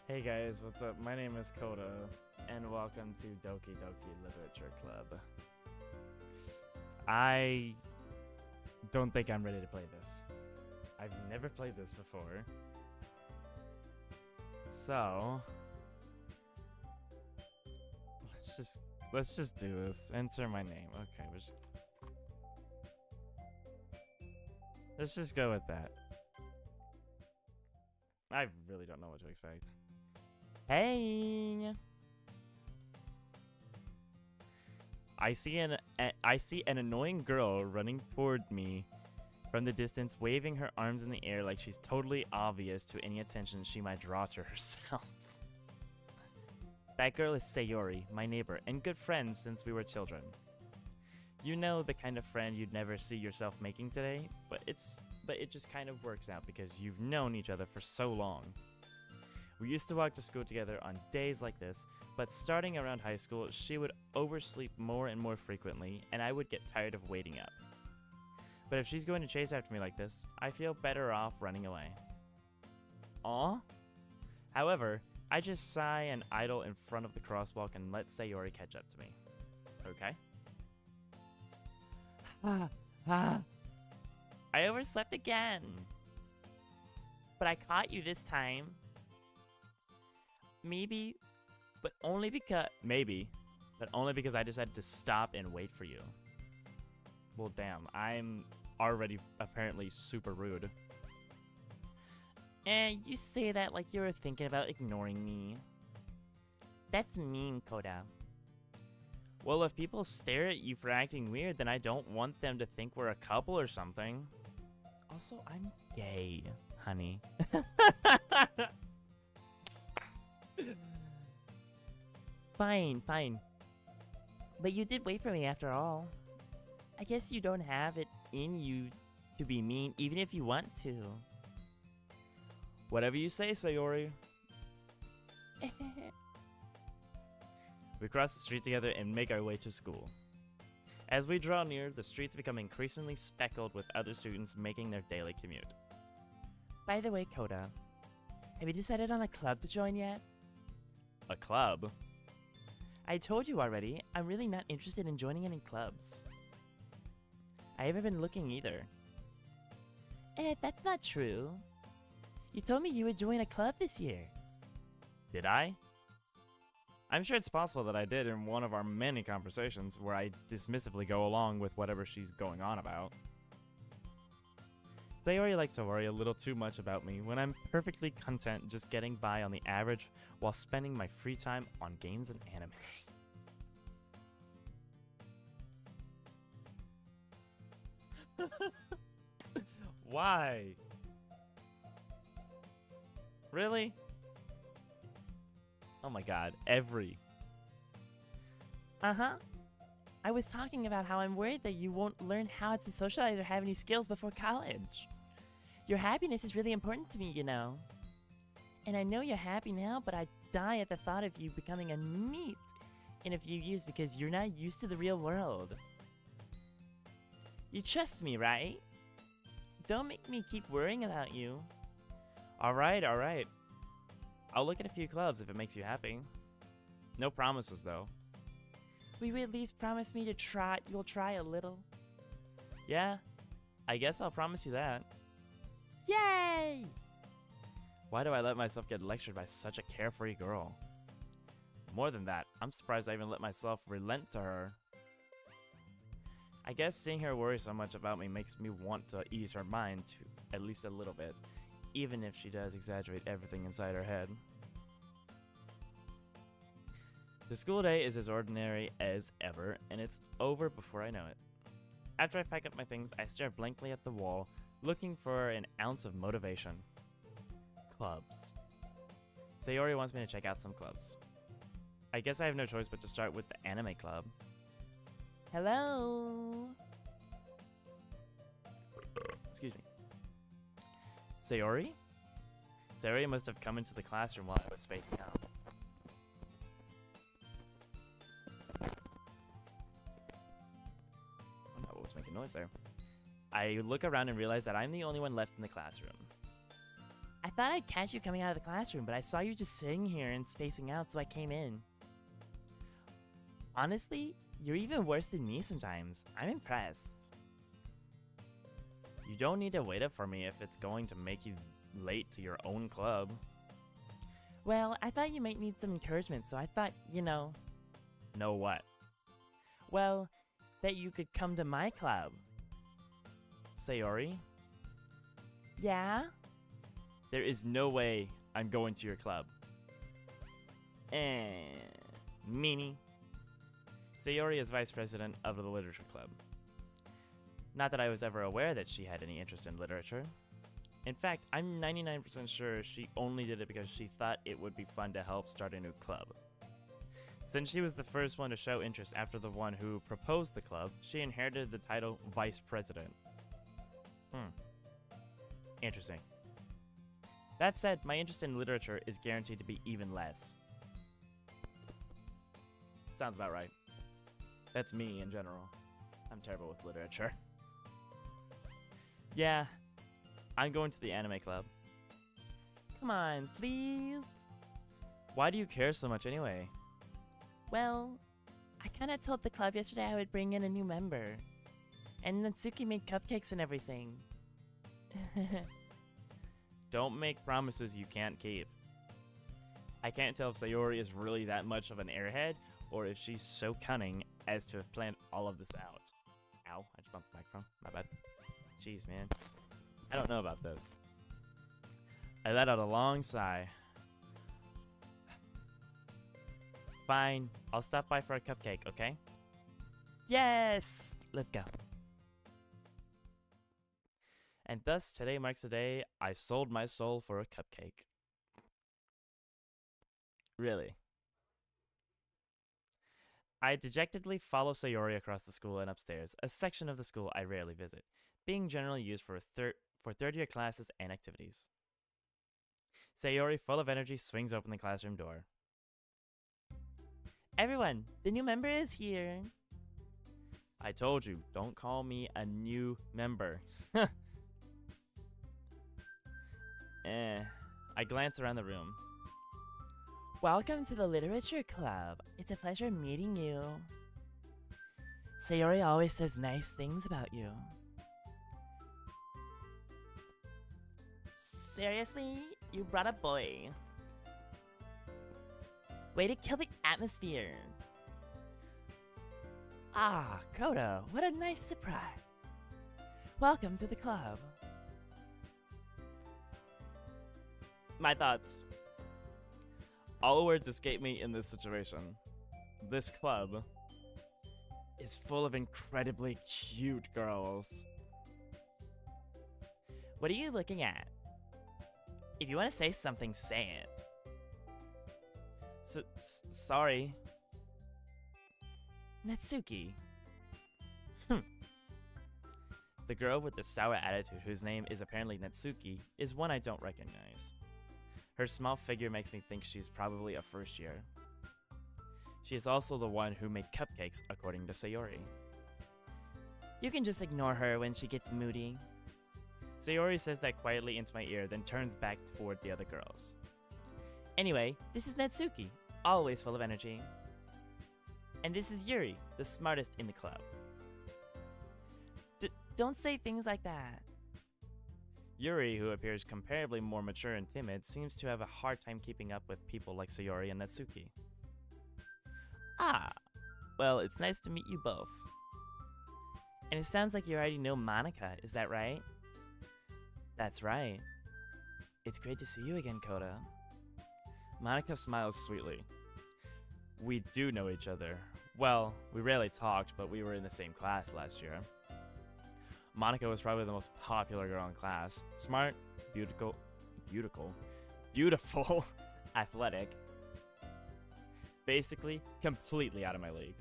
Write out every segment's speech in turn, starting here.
Hey guys, what's up? My name is Koda, and welcome to Doki Literature Club. I don't think I'm ready to play this. I've never played this before. So let's just do this. Enter my name. Okay, let's just go with that. I really don't know what to expect. Hey! I see an annoying girl running toward me from the distance, waving her arms in the air like she's totally obvious to any attention she might draw to herself. That girl is Sayori, my neighbor, and good friends since we were children. You know, the kind of friend you'd never see yourself making today, but it just kind of works out because you've known each other for so long. We used to walk to school together on days like this, but starting around high school, she would oversleep more and more frequently, and I would get tired of waiting up. But if she's going to chase after me like this, I feel better off running away. Aw? However, I just sigh and idle in front of the crosswalk and let Sayori catch up to me. Okay? I overslept again. But I caught you this time. Maybe, but only because I decided to stop and wait for you. Well, damn, I'm already apparently super rude. And you say that like you were thinking about ignoring me. That's mean, Koda. Well, if people stare at you for acting weird, then I don't want them to think we're a couple or something. Also, I'm gay, honey. Fine. But you did wait for me after all. I guess you don't have it in you to be mean, even if you want to. Whatever you say, Sayori. We cross the street together and make our way to school. As we draw near, the streets become increasingly speckled with other students making their daily commute. By the way, Koda, have you decided on a club to join yet? A club? I told you already, I'm really not interested in joining any clubs. I haven't been looking either. That's not true. You told me you would join a club this year. Did I? I'm sure it's possible that I did in one of our many conversations where I dismissively go along with whatever she's going on about. Sayori likes to worry a little too much about me when I'm perfectly content just getting by on the average while spending my free time on games and anime. Why? Really? Oh my god, every. Uh-huh. I was talking about how I'm worried that you won't learn how to socialize or have any skills before college. Your happiness is really important to me, you know. And I know you're happy now, but I die at the thought of you becoming a NEET in a few years because you're not used to the real world. You trust me, right? Don't make me keep worrying about you. Alright. I'll look at a few clubs if it makes you happy. No promises, though. Will you at least promise me you'll try a little? Yeah, I guess I'll promise you that. Yay! Why do I let myself get lectured by such a carefree girl? More than that, I'm surprised I even let myself relent to her. I guess seeing her worry so much about me makes me want to ease her mind at least a little bit, even if she does exaggerate everything inside her head. The school day is as ordinary as ever, and it's over before I know it. After I pack up my things, I stare blankly at the wall, looking for an ounce of motivation. Clubs. Sayori wants me to check out some clubs. I guess I have no choice but to start with the anime club. Hello? Excuse me. Sayori? Sayori must have come into the classroom while I was spacing out. Oh no, what was making noise there? I look around and realize that I'm the only one left in the classroom. I thought I'd catch you coming out of the classroom, but I saw you just sitting here and spacing out, so I came in. Honestly, you're even worse than me sometimes. I'm impressed. You don't need to wait up for me if it's going to make you late to your own club. Well, I thought you might need some encouragement, so I thought, you know... Know what? Well, that you could come to my club. Sayori? Yeah? There is no way I'm going to your club. Meanie. Sayori is vice president of the literature club. Not that I was ever aware that she had any interest in literature. In fact, I'm 99% sure she only did it because she thought it would be fun to help start a new club. Since she was the first one to show interest after the one who proposed the club, she inherited the title vice president. Interesting. That said, my interest in literature is guaranteed to be even less. Sounds about right. That's me in general. I'm terrible with literature. Yeah, I'm going to the anime club. Come on, please. Why do you care so much anyway? Well, I kinda told the club yesterday I would bring in a new member. And Natsuki made cupcakes and everything. Don't make promises you can't keep. I can't tell if Sayori is really that much of an airhead, or if she's so cunning as to have planned all of this out. Ow, I just bumped the microphone. My bad. Jeez, man. I don't know about this. I let out a long sigh. Fine, I'll stop by for a cupcake, okay? Yes! Let's go. And thus, today marks the day I sold my soul for a cupcake. Really. I dejectedly follow Sayori across the school and upstairs, a section of the school I rarely visit, being generally used for third-year classes and activities. Sayori, full of energy, swings open the classroom door. Everyone, the new member is here. I told you, don't call me a new member. I glance around the room. Welcome to the literature club. It's a pleasure meeting you. Sayori always says nice things about you. Seriously? You brought a boy. Way to kill the atmosphere. Ah, Kodo, what a nice surprise. Welcome to the club. My thoughts. All words escape me in this situation. This club is full of incredibly cute girls. What are you looking at? If you want to say something, say it. Sorry. Natsuki. The girl with the sour attitude, whose name is apparently Natsuki, is one I don't recognize. Her small figure makes me think she's probably a first year. She is also the one who made cupcakes, according to Sayori. You can just ignore her when she gets moody. Sayori says that quietly into my ear, then turns back toward the other girls. Anyway, this is Natsuki, always full of energy. And this is Yuri, the smartest in the club. Don't say things like that. Yuri, who appears comparably more mature and timid, seems to have a hard time keeping up with people like Sayori and Natsuki. Ah, well, it's nice to meet you both. And it sounds like you already know Monika, is that right? That's right. It's great to see you again, Koda. Monika smiles sweetly. We do know each other. Well, we rarely talked, but we were in the same class last year. Monika was probably the most popular girl in class. Smart, beautiful, athletic. Basically, completely out of my league.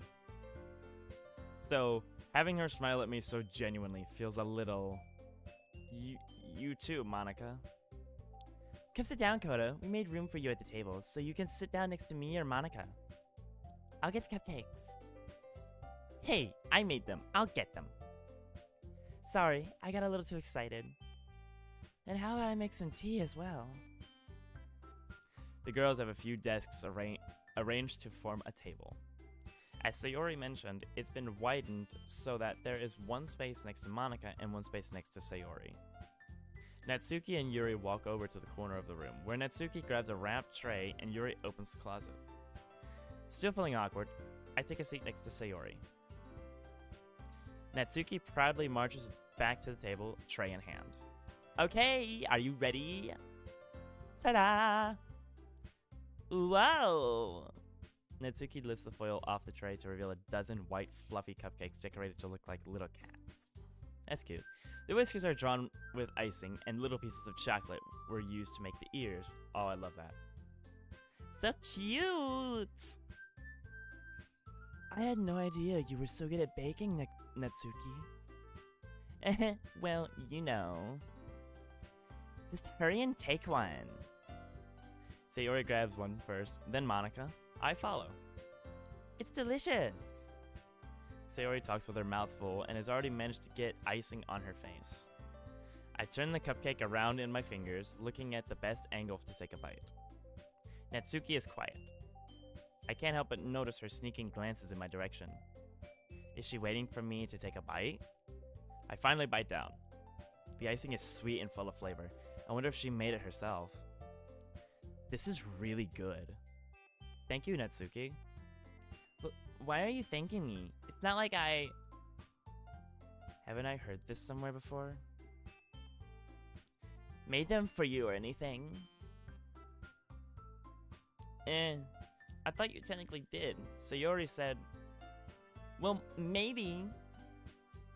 So, having her smile at me so genuinely feels a little... You too, Monika. Come sit down, Koda. We made room for you at the table, so you can sit down next to me or Monika. I'll get the cupcakes. Hey, I made them. I'll get them. Sorry, I got a little too excited. And how about I make some tea as well? The girls have a few desks arranged to form a table. As Sayori mentioned, it's been widened so that there is one space next to Monika and one space next to Sayori. Natsuki and Yuri walk over to the corner of the room, where Natsuki grabs a wrapped tray and Yuri opens the closet. Still feeling awkward, I take a seat next to Sayori. Natsuki proudly marches back to the table, tray in hand. Okay, are you ready? Ta-da! Whoa! Natsuki lifts the foil off the tray to reveal a dozen white, fluffy cupcakes decorated to look like little cats. That's cute. The whiskers are drawn with icing, and little pieces of chocolate were used to make the ears. Oh, I love that. So cute! I had no idea you were so good at baking, Natsuki. Well, you know. Just hurry and take one. Sayori grabs one first, then Monika. I follow. It's delicious! Sayori talks with her mouth full and has already managed to get icing on her face. I turn the cupcake around in my fingers, looking at the best angle to take a bite. Natsuki is quiet. I can't help but notice her sneaking glances in my direction. Is she waiting for me to take a bite? I finally bite down. The icing is sweet and full of flavor. I wonder if she made it herself. This is really good. Thank you, Natsuki. But why are you thanking me? It's not like I... Haven't I heard this somewhere before? Made them for you or anything? I thought you technically did. Sayori said... Well, maybe.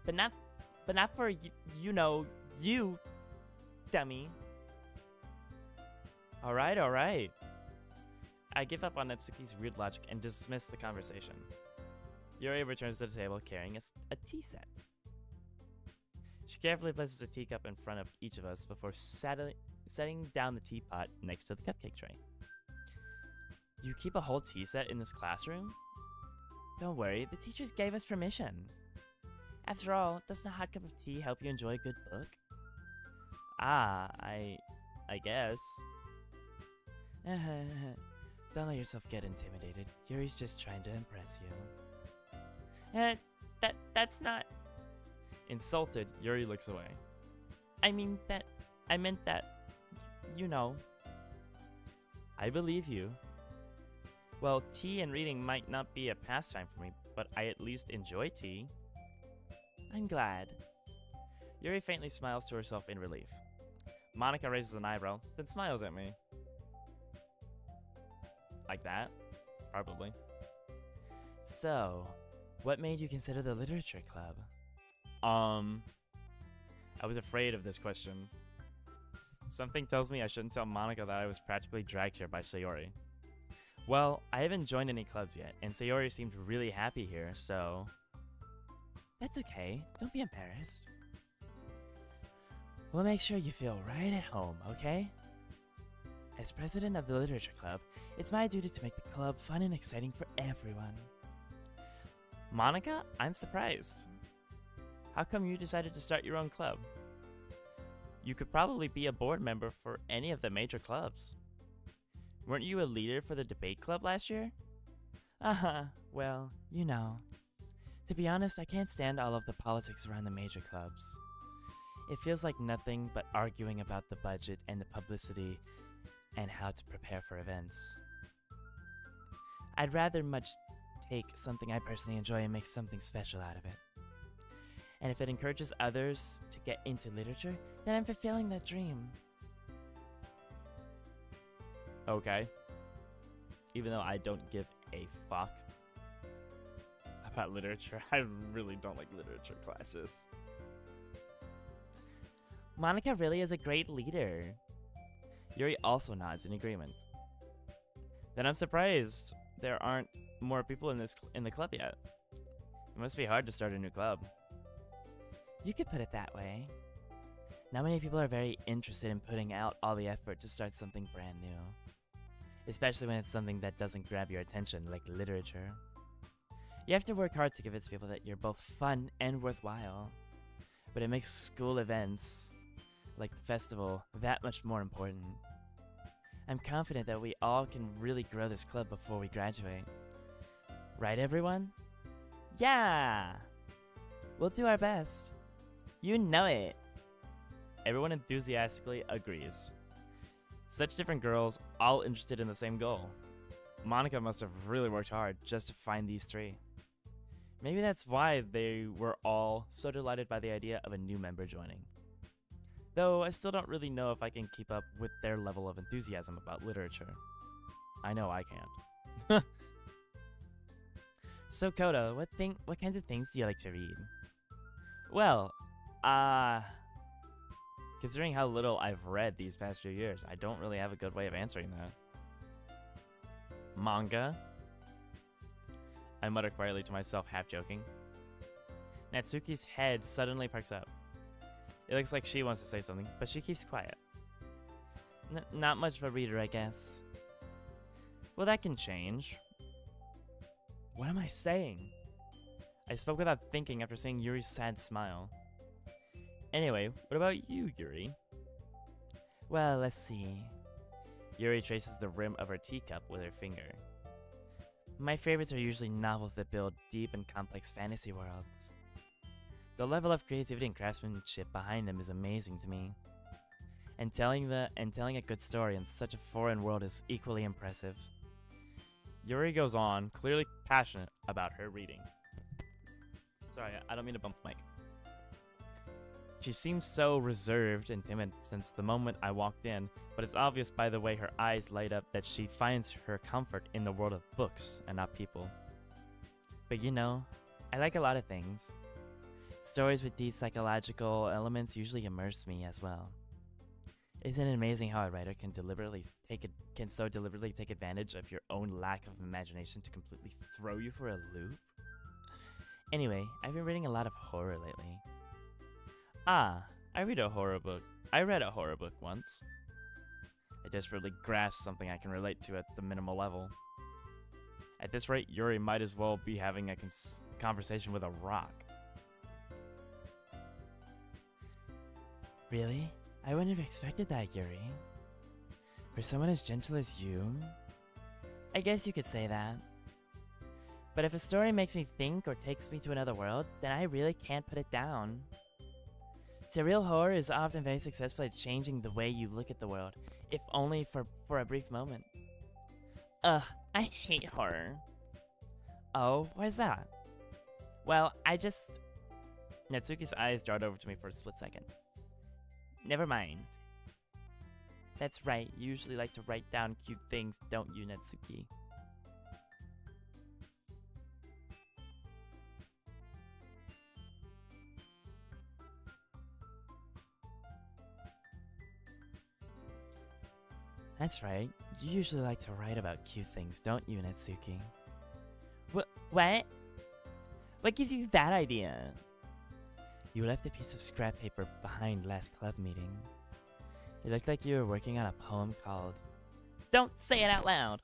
But not for, you know, you, dummy. Alright. I give up on Natsuki's weird logic and dismiss the conversation. Yuri returns to the table carrying a tea set. She carefully places a teacup in front of each of us before setting down the teapot next to the cupcake tray. You keep a whole tea set in this classroom? Don't worry, the teachers gave us permission. After all, doesn't a hot cup of tea help you enjoy a good book? I guess. Don't let yourself get intimidated. Yuri's just trying to impress you. That's not... Insulted, Yuri looks away. I meant that, you know. I believe you. Well, tea and reading might not be a pastime for me, but I at least enjoy tea. I'm glad. Yuri faintly smiles to herself in relief. Monika raises an eyebrow, then smiles at me. Like that? Probably. So, what made you consider the literature club? I was afraid of this question. Something tells me I shouldn't tell Monika that I was practically dragged here by Sayori. Well, I haven't joined any clubs yet, and Sayori seemed really happy here, so... That's okay. Don't be embarrassed. We'll make sure you feel right at home, okay? As president of the literature club, it's my duty to make the club fun and exciting for everyone. Monika, I'm surprised. How come you decided to start your own club? You could probably be a board member for any of the major clubs. Weren't you a leader for the debate club last year? Well, you know. To be honest, I can't stand all of the politics around the major clubs. It feels like nothing but arguing about the budget and the publicity and how to prepare for events. I'd rather much take something I personally enjoy and make something special out of it. And if it encourages others to get into literature, then I'm fulfilling that dream. Okay. Even though I don't give a fuck about literature, I really don't like literature classes. Monika really is a great leader. Yuri also nods in agreement. Then I'm surprised there aren't more people in the club yet. It must be hard to start a new club. You could put it that way. Not many people are very interested in putting out all the effort to start something brand new. Especially when it's something that doesn't grab your attention, like literature. You have to work hard to convince people that you're both fun and worthwhile. But it makes school events, like the festival, that much more important. I'm confident that we all can really grow this club before we graduate. Right, everyone? Yeah! We'll do our best. You know it. Everyone enthusiastically agrees. Such different girls, all interested in the same goal. Monica must have really worked hard just to find these three. Maybe that's why they were all so delighted by the idea of a new member joining. Though I still don't really know if I can keep up with their level of enthusiasm about literature. I know I can't. So Koda, what kinds of things do you like to read? Well, considering how little I've read these past few years, I don't really have a good way of answering that. Manga? I mutter quietly to myself, half joking. Natsuki's head suddenly perks up. It looks like she wants to say something, but she keeps quiet. Not much of a reader, I guess. Well, that can change. What am I saying? I spoke without thinking after seeing Yuri's sad smile. Anyway, what about you, Yuri? Well, let's see. Yuri traces the rim of her teacup with her finger. My favorites are usually novels that build deep and complex fantasy worlds. The level of creativity and craftsmanship behind them is amazing to me. And telling a good story in such a foreign world is equally impressive. Yuri goes on, clearly passionate about her reading. Sorry, I don't mean to bump the mic. She seems so reserved and timid since the moment I walked in, but it's obvious by the way her eyes light up that she finds her comfort in the world of books and not people. But you know, I like a lot of things. Stories with deep psychological elements usually immerse me as well. Isn't it amazing how a writer can so deliberately take advantage of your own lack of imagination to completely throw you for a loop? Anyway, I've been reading a lot of horror lately. I read a horror book. I read a horror book once. I desperately grasped something I can relate to at the minimal level. At this rate, Yuri might as well be having a conversation with a rock. Really? I wouldn't have expected that, Yuri. For someone as gentle as you? I guess you could say that. But if a story makes me think or takes me to another world, then I really can't put it down. Surreal horror is often very successful at changing the way you look at the world, if only for a brief moment. I hate horror. Oh, why's that? Well, Natsuki's eyes dart over to me for a split second. Never mind. That's right, you usually like to write down cute things, don't you, Natsuki? That's right, you usually like to write about cute things, don't you, Natsuki? What? What gives you that idea? You left a piece of scrap paper behind last club meeting. It looked like you were working on a poem called Don't Say It Out Loud!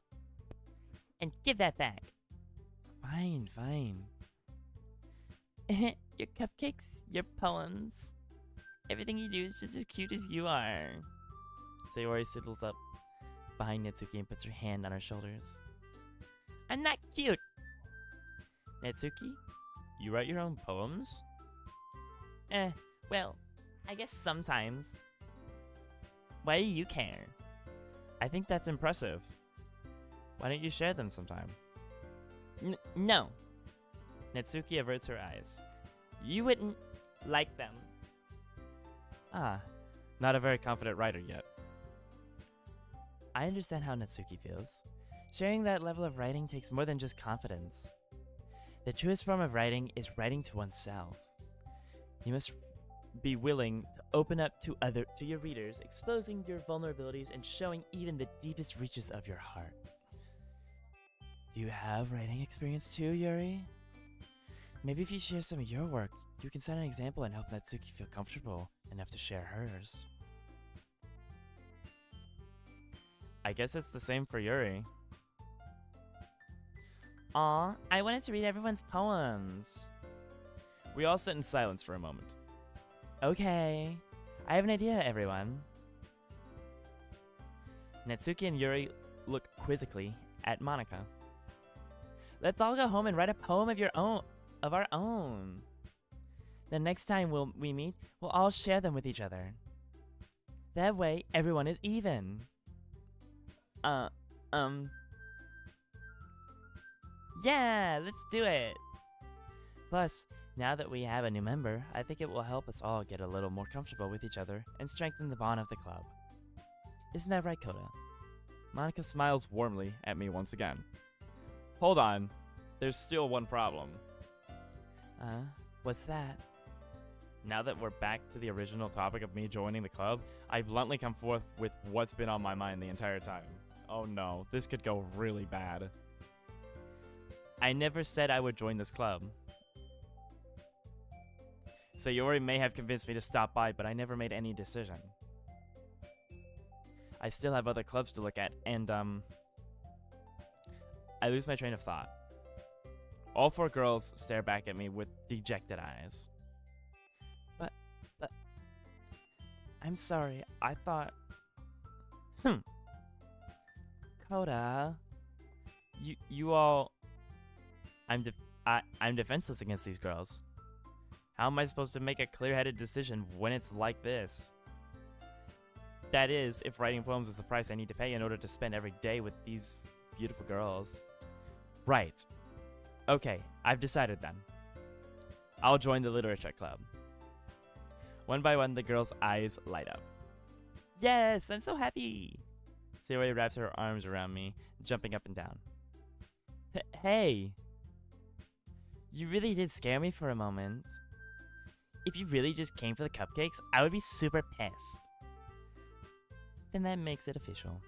And give that back! Fine. Your cupcakes, your poems. Everything you do is just as cute as you are. Sayori sidles up behind Natsuki and puts her hand on her shoulders. I'm not cute! Natsuki, you write your own poems? Well, I guess sometimes. Why do you care? I think that's impressive. Why don't you share them sometime? No. Natsuki averts her eyes. You wouldn't like them. Not a very confident writer yet. I understand how Natsuki feels. Sharing that level of writing takes more than just confidence. The truest form of writing is writing to oneself. You must be willing to open up to your readers, exposing your vulnerabilities and showing even the deepest reaches of your heart. Do you have writing experience too, Yuri? Maybe if you share some of your work, you can set an example and help Natsuki feel comfortable enough to share hers. I guess it's the same for Yuri. Aw, I wanted to read everyone's poems. We all sit in silence for a moment. Okay. I have an idea, everyone. Natsuki and Yuri look quizzically at Monika. Let's all go home and write a poem of our own. The next time we meet, we'll all share them with each other. That way, everyone is even. Yeah, let's do it. Plus, now that we have a new member, I think it will help us all get a little more comfortable with each other and strengthen the bond of the club. Isn't that right, Koda? Monika smiles warmly at me once again. Hold on, there's still one problem. What's that? Now that we're back to the original topic of me joining the club, I bluntly come forth with what's been on my mind the entire time. Oh no, this could go really bad. I never said I would join this club. Sayori may have convinced me to stop by, but I never made any decision. I still have other clubs to look at, and I lose my train of thought. All four girls stare back at me with dejected eyes. But, I'm sorry, I thought... Koda... You all... I'm defenseless against these girls. How am I supposed to make a clear-headed decision when it's like this? That is, if writing poems is the price I need to pay in order to spend every day with these beautiful girls. Right. Okay, I've decided then. I'll join the literature club. One by one, the girls' eyes light up. Yes, I'm so happy! Sayori wraps her arms around me, jumping up and down. Hey! You really did scare me for a moment. If you really just came for the cupcakes, I would be super pissed. Then that makes it official.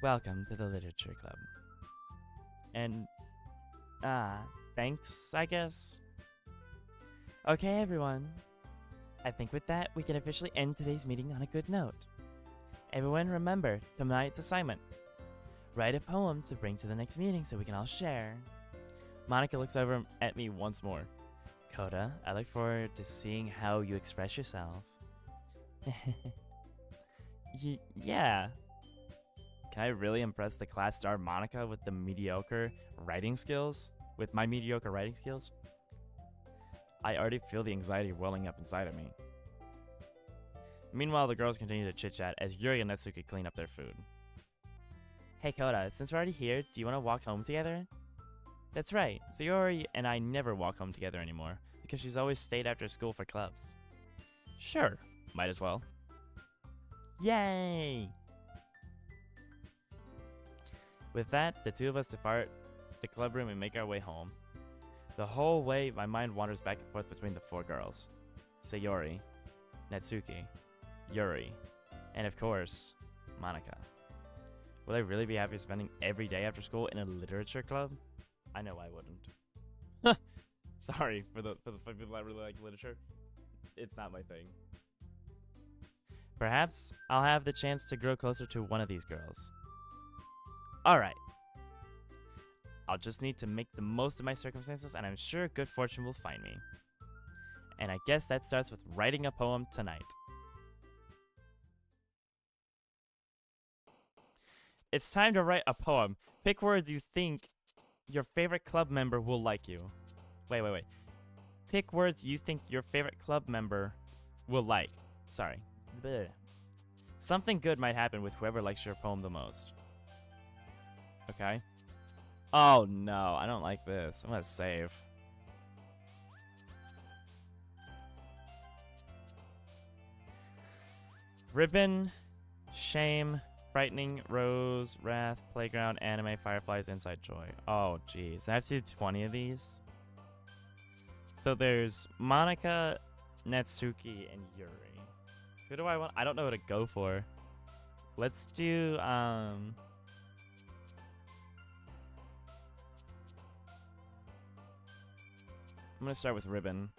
Welcome to the literature club. And, thanks, I guess. Okay, everyone. I think with that, we can officially end today's meeting on a good note. Everyone remember tonight's assignment. Write a poem to bring to the next meeting so we can all share. Monika looks over at me once more. Koda, I look forward to seeing how you express yourself. Yeah. Can I really impress the class star Monika with the mediocre writing skills? With my mediocre writing skills? I already feel the anxiety welling up inside of me. Meanwhile, the girls continue to chit-chat as Yuri and Natsuki clean up their food. Hey Koda, since we're already here, do you want to walk home together? That's right, Sayori and I never walk home together anymore, because she's always stayed after school for clubs. Sure, might as well. Yay! With that, the two of us depart the club room and make our way home. The whole way, my mind wanders back and forth between the four girls. Sayori, Natsuki, Yuri, and of course, Monika. Will I really be happy spending every day after school in a literature club? I know I wouldn't. Sorry for the people that really like literature. It's not my thing. Perhaps I'll have the chance to grow closer to one of these girls. Alright. I'll just need to make the most of my circumstances, and I'm sure good fortune will find me. And I guess that starts with writing a poem tonight. It's time to write a poem. Pick words you think your favorite club member will like you. Wait. Pick words you think your favorite club member will like. Sorry. Bleh. Something good might happen with whoever likes your poem the most. Okay. Oh no, I don't like this. I'm gonna save. Ribbon, shame, frightening, rose, wrath, playground, anime, fireflies, inside joy. Oh jeez, I have to do 20 of these. So there's Monika, Natsuki, and Yuri. Who do I want? I don't know what to go for. Let's do I'm gonna start with Ribbon.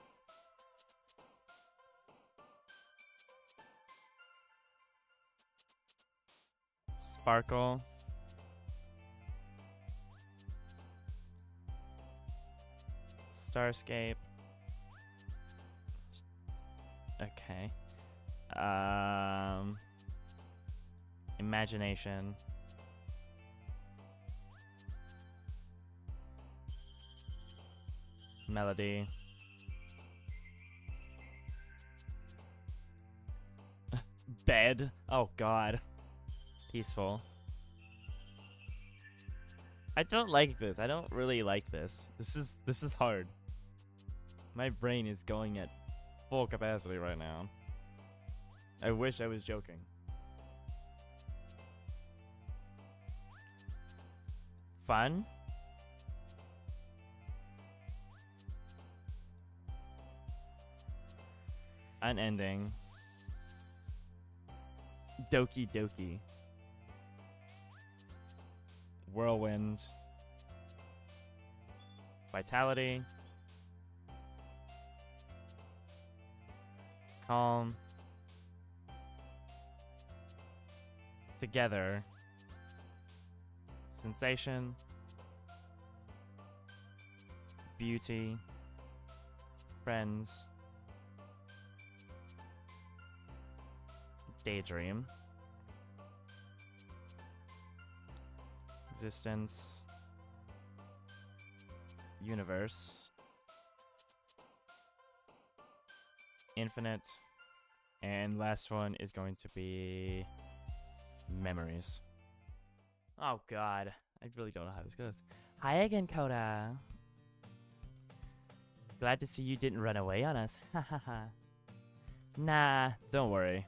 Sparkle. Starscape. Okay. Imagination. Melody. Bed. Oh god. Peaceful. I don't like this. I don't really like this. This is hard. My brain is going at full capacity right now. I wish I was joking. Fun? Unending. Doki Doki. Whirlwind. Vitality. Calm. Together. Sensation. Beauty. Friends. Daydream. Existence. Universe. Infinite. And last one is going to be memories. Oh god. I really don't know how this goes. Hi again, Coda. Glad to see you didn't run away on us. Hahaha. Nah, don't worry.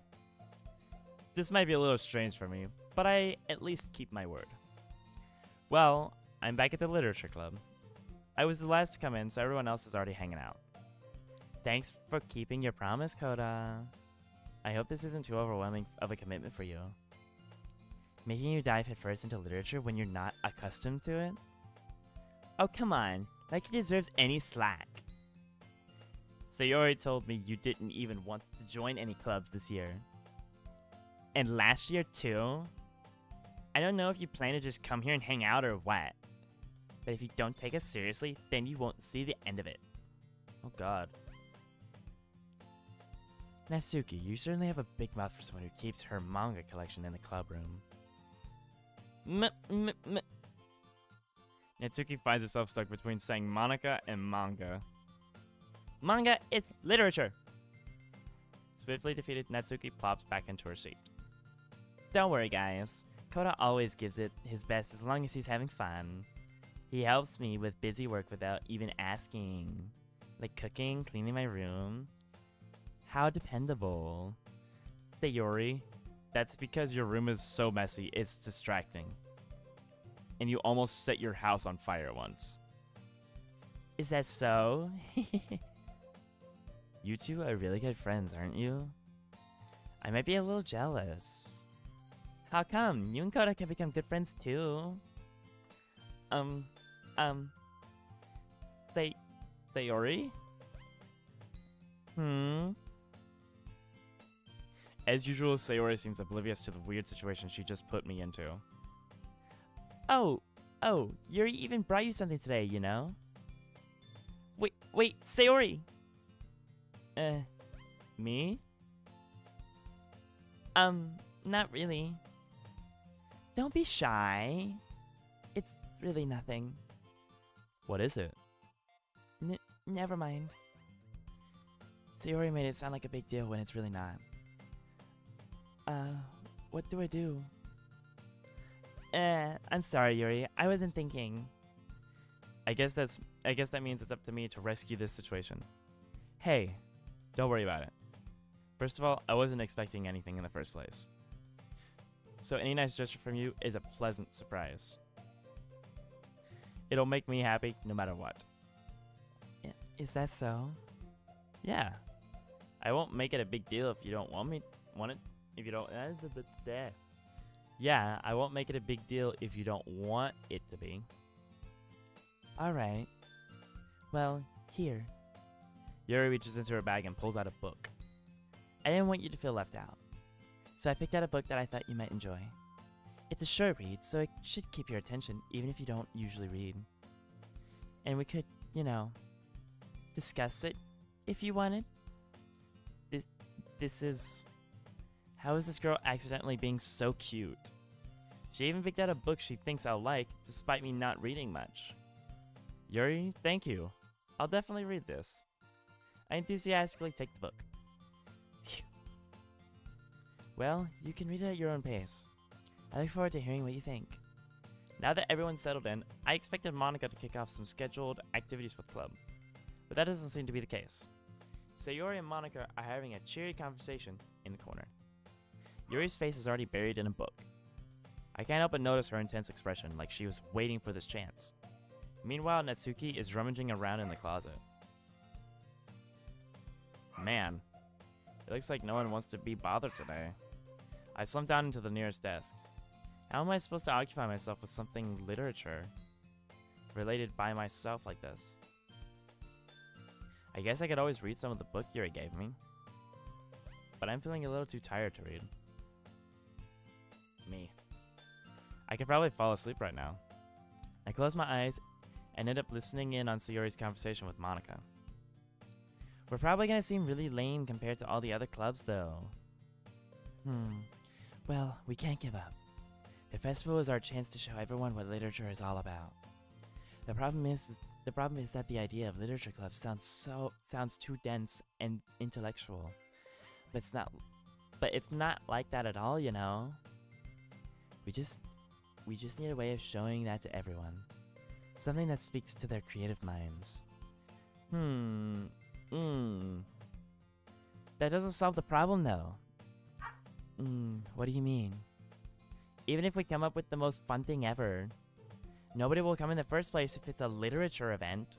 This might be a little strange for me, but I at least keep my word. Well, I'm back at the literature club. I was the last to come in, so everyone else is already hanging out. Thanks for keeping your promise, Coda. I hope this isn't too overwhelming of a commitment for you. Making you dive headfirst into literature when you're not accustomed to it? Oh, come on. Like he deserves any slack. Sayori told me you didn't even want to join any clubs this year. And last year, too? I don't know if you plan to just come here and hang out or what. But if you don't take us seriously, then you won't see the end of it. Oh god. Natsuki, you certainly have a big mouth for someone who keeps her manga collection in the club room. Natsuki finds herself stuck between saying Monica and manga. Manga, it's literature! Swiftly defeated, Natsuki plops back into her seat. Don't worry, guys. Koda always gives it his best as long as he's having fun. He helps me with busy work without even asking. Like cooking, cleaning my room. How dependable. Sayori, that's because your room is so messy, it's distracting. And you almost set your house on fire once. Is that so? You two are really good friends, aren't you? I might be a little jealous. How come? You and Koda can become good friends too. Sayori? As usual, Sayori seems oblivious to the weird situation she just put me into. Oh, Yuri even brought you something today, you know? Wait, Sayori! Me? Not really. Don't be shy. It's really nothing. What is it? Never mind. Sayori made it sound like a big deal when it's really not. What do I do? I'm sorry, Yuri. I wasn't thinking. I guess that means it's up to me to rescue this situation. Hey, don't worry about it. First of all, I wasn't expecting anything in the first place. So any nice gesture from you is a pleasant surprise. It'll make me happy no matter what. Is that so? Yeah. I won't make it a big deal if you don't want it. If you don't. Yeah, I won't make it a big deal if you don't want it to be. Alright. Well, here. Yuri reaches into her bag and pulls out a book. I didn't want you to feel left out. So I picked out a book that I thought you might enjoy. It's a short read, so it should keep your attention, even if you don't usually read. And we could, discuss it if you wanted. How is this girl accidentally being so cute? She even picked out a book she thinks I'll like, despite me not reading much. Yuri, thank you. I'll definitely read this. I enthusiastically take the book. Phew. Well, you can read it at your own pace. I look forward to hearing what you think. Now that everyone's settled in, I expected Monica to kick off some scheduled activities for the club. But that doesn't seem to be the case. Sayori and Monica are having a cheery conversation in the corner. Yuri's face is already buried in a book. I can't help but notice her intense expression, like she was waiting for this chance. Meanwhile, Natsuki is rummaging around in the closet. Man, it looks like no one wants to be bothered today. I slumped down into the nearest desk. How am I supposed to occupy myself with something literature related by myself like this? I guess I could always read some of the book Yuri gave me. But I'm feeling a little too tired to read. Me. I could probably fall asleep right now. I close my eyes and end up listening in on Sayori's conversation with Monica. We're probably gonna seem really lame compared to all the other clubs though. Well, we can't give up. The festival is our chance to show everyone what literature is all about. The problem is that the idea of literature clubs sounds too dense and intellectual. But it's not like that at all, you know. We just need a way of showing that to everyone. Something that speaks to their creative minds. That doesn't solve the problem though. What do you mean? Even if we come up with the most fun thing ever, nobody will come in the first place if it's a literature event.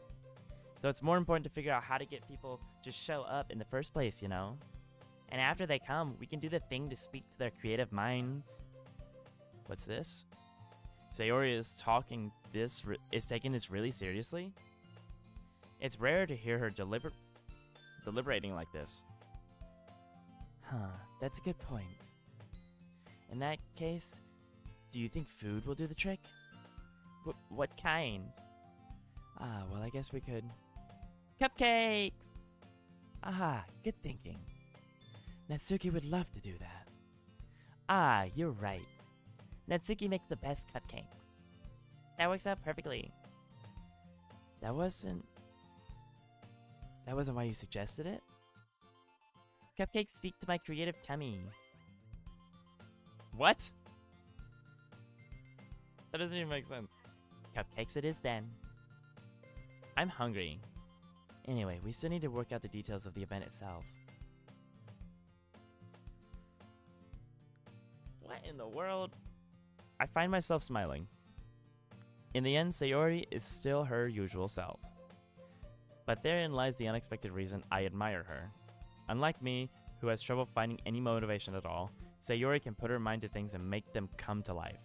So it's more important to figure out how to get people to show up in the first place, you know? And after they come, we can do the thing to speak to their creative minds. What's this? Sayori is taking this really seriously? It's rare to hear her deliberating like this. That's a good point. In that case, do you think food will do the trick? What kind? Well, I guess we could... Cupcakes! Aha, good thinking. Natsuki would love to do that. You're right. Natsuki makes the best cupcakes. That works out perfectly. That wasn't why you suggested it? Cupcakes speak to my creative tummy. What? That doesn't even make sense. Cupcakes it is then. I'm hungry. Anyway, we still need to work out the details of the event itself. What in the world? I find myself smiling. In the end, Sayori is still her usual self. But therein lies the unexpected reason I admire her. Unlike me, who has trouble finding any motivation at all, Sayori can put her mind to things and make them come to life.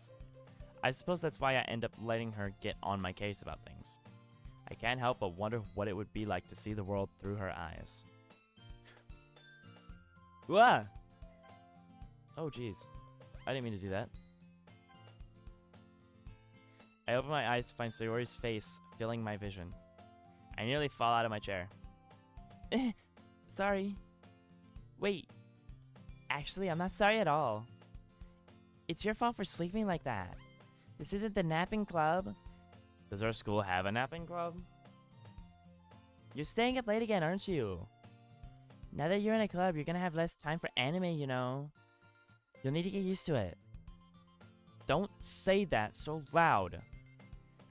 I suppose that's why I end up letting her get on my case about things. I can't help but wonder what it would be like to see the world through her eyes. Wah! Oh jeez, I didn't mean to do that. I open my eyes to find Sayori's face filling my vision. I nearly fall out of my chair. Sorry. Wait. Actually, I'm not sorry at all. It's your fault for sleeping like that. This isn't the napping club. Does our school have a napping club? You're staying up late again, aren't you? Now that you're in a club, you're gonna have less time for anime, you know. You'll need to get used to it. Don't say that so loud.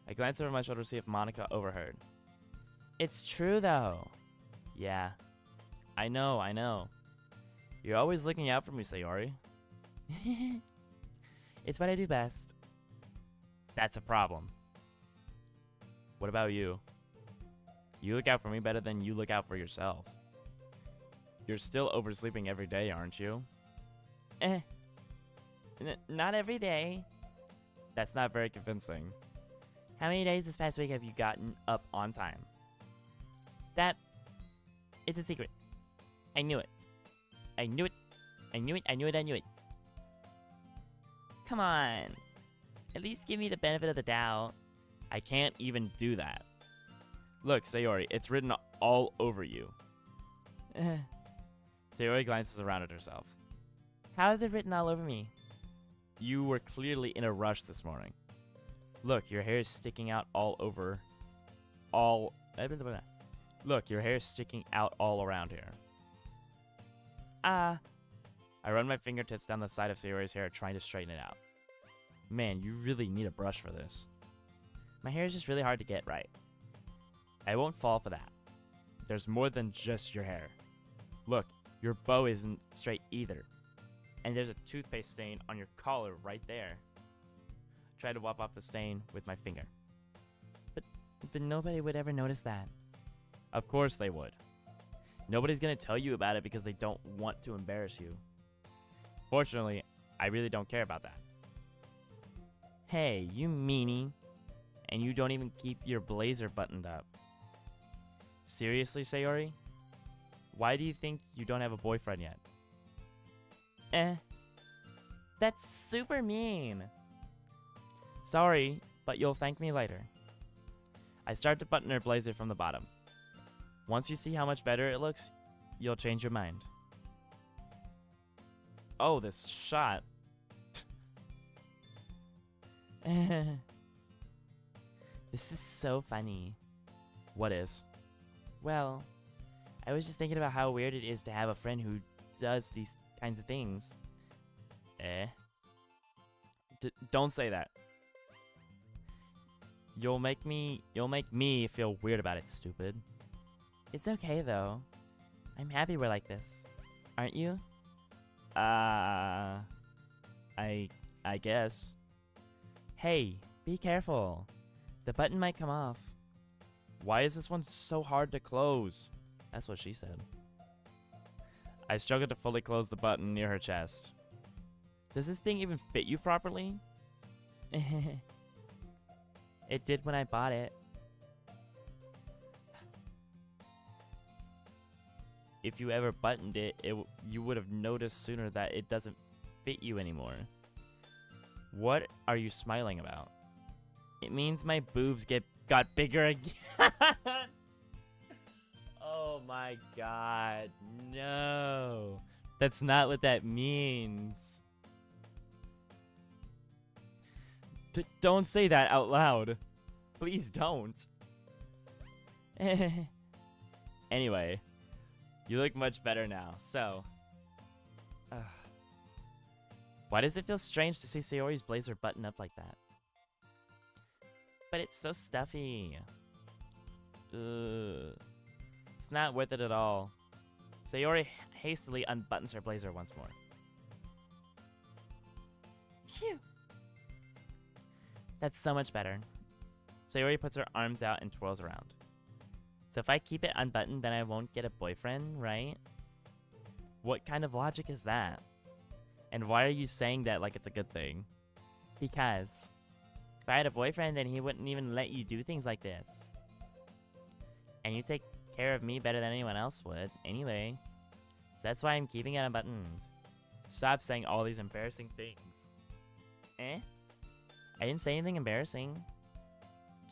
I glance over my shoulder to see if Monica overheard. It's true, though. Yeah. I know. You're always looking out for me, Sayori. It's what I do best. That's a problem. What about you? You look out for me better than you look out for yourself. You're still oversleeping every day, aren't you? Not every day. That's not very convincing. How many days this past week have you gotten up on time? It's a secret. I knew it. I knew it. Come on. At least give me the benefit of the doubt. I can't even do that. Look, Sayori, it's written all over you. Sayori glances around at herself. How is it written all over me? You were clearly in a rush this morning. Look, your hair is sticking out all over. Look, your hair is sticking out all around here. I run my fingertips down the side of Sayori's hair, trying to straighten it out. Man, you really need a brush for this. My hair is just really hard to get right. I won't fall for that. There's more than just your hair. Look, your bow isn't straight either. And there's a toothpaste stain on your collar right there. Try to wipe off the stain with my finger. But nobody would ever notice that. Of course they would. Nobody's gonna tell you about it because they don't want to embarrass you. Fortunately, I really don't care about that. Hey, you meanie. And you don't even keep your blazer buttoned up. Seriously, Sayori? Why do you think you don't have a boyfriend yet? That's super mean. Sorry, but you'll thank me later. I start to button her blazer from the bottom. Once you see how much better it looks, you'll change your mind. Oh, this shot. This is so funny. What is? Well, I was just thinking about how weird it is to have a friend who does these kinds of things. Don't say that. You'll make me feel weird about it, stupid. It's okay though. I'm happy we're like this. Aren't you? I guess. Hey, be careful. The button might come off. Why is this one so hard to close? That's what she said. I struggle to fully close the button near her chest. Does this thing even fit you properly? It did when I bought it. If you ever buttoned it, you would have noticed sooner that it doesn't fit you anymore. What are you smiling about? It means my boobs got bigger again. Oh my god, no. That's not what that means. Don't say that out loud. Please don't. Anyway, you look much better now, so... Why does it feel strange to see Sayori's blazer button up like that? But it's so stuffy. Ugh. It's not worth it at all. Sayori hastily unbuttons her blazer once more. Phew. That's so much better. Sayori puts her arms out and twirls around. So if I keep it unbuttoned, then I won't get a boyfriend, right? What kind of logic is that? And why are you saying that like it's a good thing? Because if I had a boyfriend, then he wouldn't even let you do things like this. And you take care of me better than anyone else would, anyway. So that's why I'm keeping it unbuttoned. Stop saying all these embarrassing things. I didn't say anything embarrassing.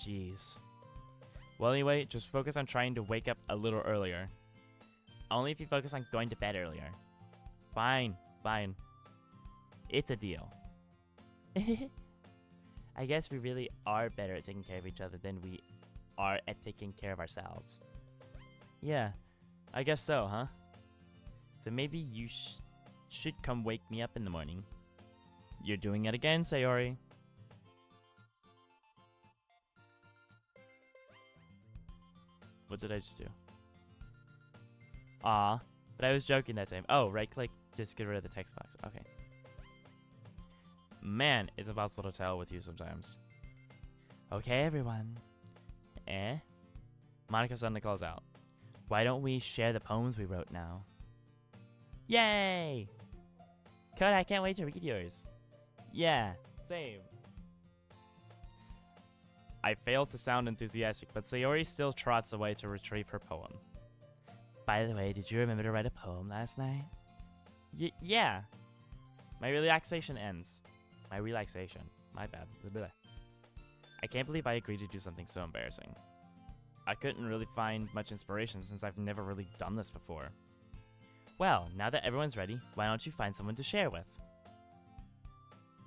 Jeez. Well, anyway, just focus on trying to wake up a little earlier. Only if you focus on going to bed earlier. Fine, fine. It's a deal. I guess we really are better at taking care of each other than we are at taking care of ourselves. Yeah, I guess so, huh? So maybe you should come wake me up in the morning. You're doing it again, Sayori. What did I just do? Aw, but I was joking that time. Oh, right click, just get rid of the text box. Okay. Man, it's impossible to tell with you sometimes. Okay, everyone. Monica suddenly calls out. Why don't we share the poems we wrote now? Yay! Coda, I can't wait to read yours. Yeah, same. I failed to sound enthusiastic, but Sayori still trots away to retrieve her poem. By the way, did you remember to write a poem last night? Yeah. My relaxation ends. My relaxation. My bad. Blah. I can't believe I agreed to do something so embarrassing. I couldn't really find much inspiration since I've never really done this before. Well, now that everyone's ready, why don't you find someone to share with?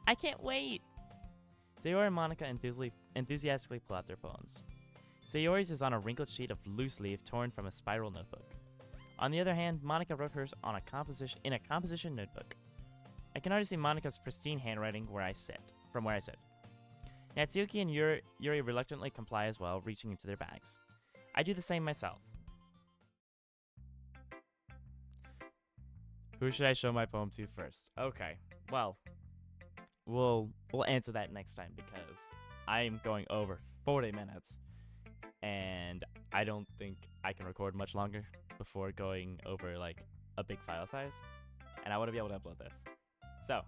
I can't wait! Sayori and Monica enthusiastically pull out their poems. Sayori's is on a wrinkled sheet of loose leaf torn from a spiral notebook. On the other hand, Monica wrote hers on a composition notebook. I can already see Monica's pristine handwriting from where I sit. Natsuki and Yuri reluctantly comply as well, reaching into their bags. I do the same myself. Who should I show my poem to first? Okay, well, we'll answer that next time because I'm going over 40 minutes, and I don't think I can record much longer before going over like a big file size, and I want to be able to upload this. So,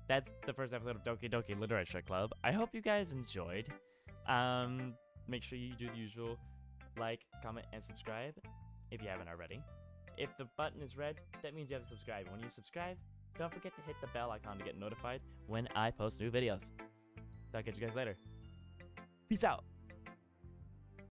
that's the first episode of Doki Doki Literature Club. I hope you guys enjoyed. Make sure you do the usual, like, comment, and subscribe if you haven't already. If the button is red, that means you have to subscribe. When you subscribe, don't forget to hit the bell icon to get notified when I post new videos. So I'll catch you guys later. Peace out.